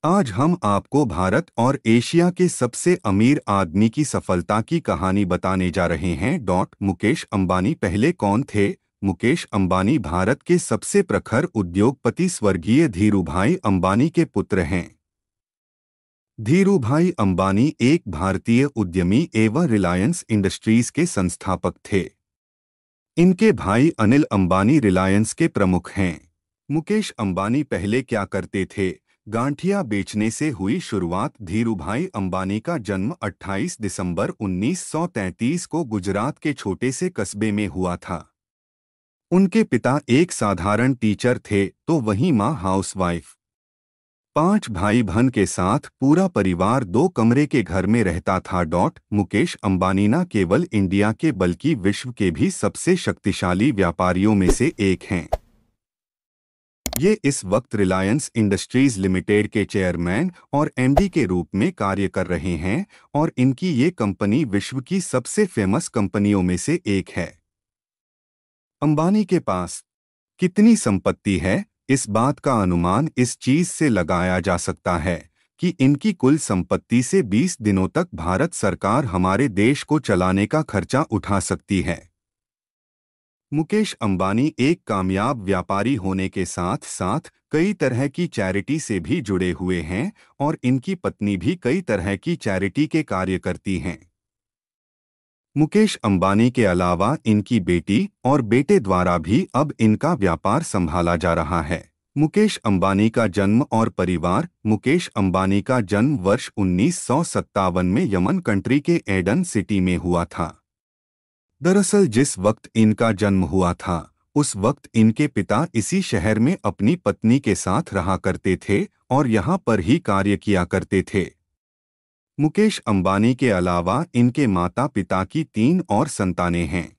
आज हम आपको भारत और एशिया के सबसे अमीर आदमी की सफलता की कहानी बताने जा रहे हैं। मुकेश अंबानी पहले कौन थे? मुकेश अंबानी भारत के सबसे प्रखर उद्योगपति स्वर्गीय धीरूभाई अंबानी के पुत्र हैं। धीरूभाई अंबानी एक भारतीय उद्यमी एवं रिलायंस इंडस्ट्रीज के संस्थापक थे। इनके भाई अनिल अंबानी रिलायंस के प्रमुख हैं। मुकेश अंबानी पहले क्या करते थे? गांठिया बेचने से हुई शुरुआत। धीरूभाई अंबानी का जन्म 28 दिसंबर 1933 को गुजरात के छोटे से कस्बे में हुआ था। उनके पिता एक साधारण टीचर थे तो वहीं मां हाउसवाइफ। 5 भाई बहन के साथ पूरा परिवार 2 कमरे के घर में रहता था। मुकेश अंबानी न केवल इंडिया के बल्कि विश्व के भी सबसे शक्तिशाली व्यापारियों में से एक हैं। ये इस वक्त रिलायंस इंडस्ट्रीज लिमिटेड के चेयरमैन और एमडी के रूप में कार्य कर रहे हैं और इनकी ये कंपनी विश्व की सबसे फेमस कंपनियों में से एक है। अंबानी के पास कितनी संपत्ति है? इस बात का अनुमान इस चीज से लगाया जा सकता है कि इनकी कुल संपत्ति से 20 दिनों तक भारत सरकार हमारे देश को चलाने का खर्चा उठा सकती है। मुकेश अंबानी एक कामयाब व्यापारी होने के साथ साथ कई तरह की चैरिटी से भी जुड़े हुए हैं और इनकी पत्नी भी कई तरह की चैरिटी के कार्य करती हैं। मुकेश अंबानी के अलावा इनकी बेटी और बेटे द्वारा भी अब इनका व्यापार संभाला जा रहा है। मुकेश अंबानी का जन्म और परिवार। मुकेश अंबानी का जन्म वर्ष 1957 में यमन कंट्री के एडन सिटी में हुआ था। दरअसल जिस वक्त इनका जन्म हुआ था उस वक्त इनके पिता इसी शहर में अपनी पत्नी के साथ रहा करते थे और यहाँ पर ही कार्य किया करते थे। मुकेश अंबानी के अलावा इनके माता पिता की 3 और संतानें हैं,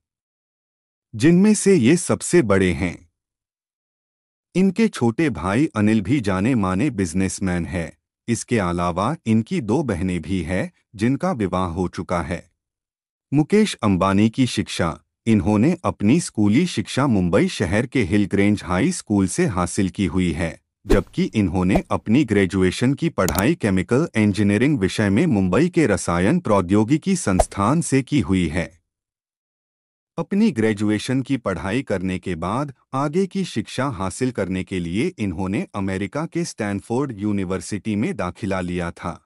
जिनमें से ये सबसे बड़े हैं। इनके छोटे भाई अनिल भी जाने माने बिजनेसमैन है। इसके अलावा इनकी 2 बहनें भी हैं जिनका विवाह हो चुका है। मुकेश अंबानी की शिक्षा। इन्होंने अपनी स्कूली शिक्षा मुंबई शहर के हिलग्रेंज हाई स्कूल से हासिल की हुई है, जबकि इन्होंने अपनी ग्रेजुएशन की पढ़ाई केमिकल इंजीनियरिंग विषय में मुंबई के रसायन प्रौद्योगिकी संस्थान से की हुई है। अपनी ग्रेजुएशन की पढ़ाई करने के बाद आगे की शिक्षा हासिल करने के लिए इन्होंने अमेरिका के स्टैनफोर्ड यूनिवर्सिटी में दाखिला लिया था।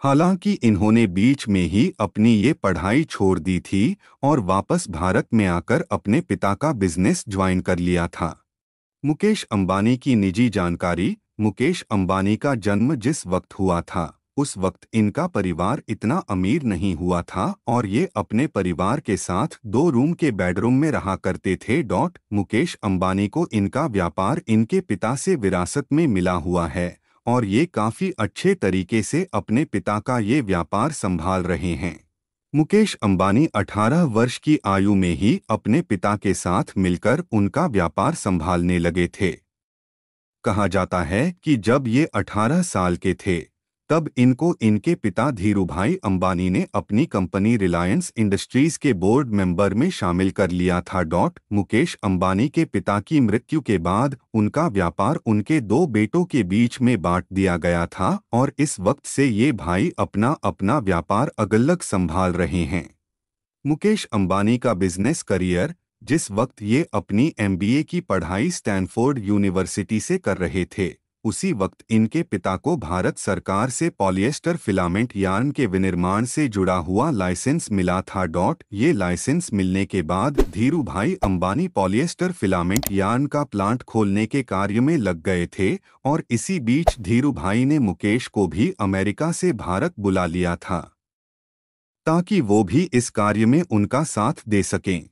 हालांकि इन्होंने बीच में ही अपनी ये पढ़ाई छोड़ दी थी और वापस भारत में आकर अपने पिता का बिजनेस ज्वाइन कर लिया था। मुकेश अंबानी की निजी जानकारी। मुकेश अंबानी का जन्म जिस वक्त हुआ था उस वक्त इनका परिवार इतना अमीर नहीं हुआ था और ये अपने परिवार के साथ 2 रूम के बेडरूम में रहा करते थे। मुकेश अंबानी को इनका व्यापार इनके पिता से विरासत में मिला हुआ है और ये काफी अच्छे तरीके से अपने पिता का ये व्यापार संभाल रहे हैं। मुकेश अंबानी 18 वर्ष की आयु में ही अपने पिता के साथ मिलकर उनका व्यापार संभालने लगे थे। कहा जाता है कि जब ये 18 साल के थे तब इनको इनके पिता धीरूभाई अंबानी ने अपनी कंपनी रिलायंस इंडस्ट्रीज के बोर्ड मेंबर में शामिल कर लिया था। मुकेश अंबानी के पिता की मृत्यु के बाद उनका व्यापार उनके 2 बेटों के बीच में बांट दिया गया था और इस वक्त से ये भाई अपना अपना व्यापार अलग संभाल रहे हैं। मुकेश अंबानी का बिजनेस करियर। जिस वक्त ये अपनी MBA की पढ़ाई स्टैनफोर्ड यूनिवर्सिटी से कर रहे थे उसी वक्त इनके पिता को भारत सरकार से पॉलिएस्टर फिलामेंट यार्न के विनिर्माण से जुड़ा हुआ लाइसेंस मिला था। ये लाइसेंस मिलने के बाद Dhirubhai Ambani polyester filament yarn का प्लांट खोलने के कार्य में लग गए थे और इसी बीच धीरूभाई ने मुकेश को भी अमेरिका से भारत बुला लिया था ताकि वो भी इस कार्य में उनका साथ दे सकें।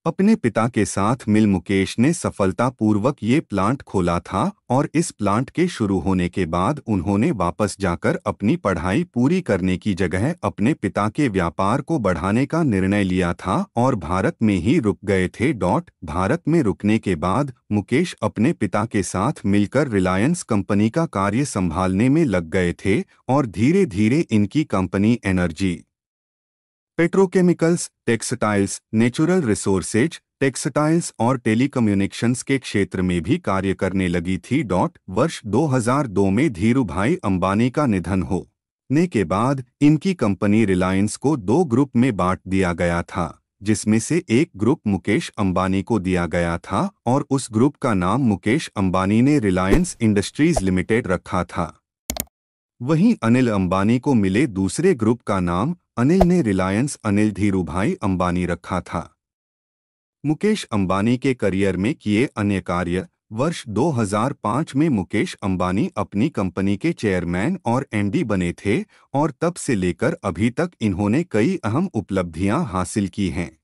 अपने पिता के साथ मिल मुकेश ने सफलतापूर्वक ये प्लांट खोला था और इस प्लांट के शुरू होने के बाद उन्होंने वापस जाकर अपनी पढ़ाई पूरी करने की जगह अपने पिता के व्यापार को बढ़ाने का निर्णय लिया था और भारत में ही रुक गए थे। भारत में रुकने के बाद मुकेश अपने पिता के साथ मिलकर रिलायंस कंपनी का कार्य संभालने में लग गए थे और धीरे धीरे इनकी company energy, petrochemicals, textiles, natural resources, textiles और टेलीकम्युनिकेशंस के क्षेत्र में भी कार्य करने लगी थी। वर्ष 2002 में धीरूभाई अंबानी का निधन होने के बाद इनकी कंपनी रिलायंस को दो ग्रुप में बांट दिया गया था, जिसमें से एक ग्रुप मुकेश अंबानी को दिया गया था और उस ग्रुप का नाम मुकेश अंबानी ने रिलायंस इंडस्ट्रीज लिमिटेड रखा था। वहीं अनिल अंबानी को मिले दूसरे ग्रुप का नाम अनिल ने रिलायंस अनिल धीरूभाई अंबानी रखा था। मुकेश अंबानी के करियर में किए अन्य कार्य। वर्ष 2005 में मुकेश अंबानी अपनी कंपनी के चेयरमैन और एमडी बने थे और तब से लेकर अभी तक इन्होंने कई अहम उपलब्धियां हासिल की हैं।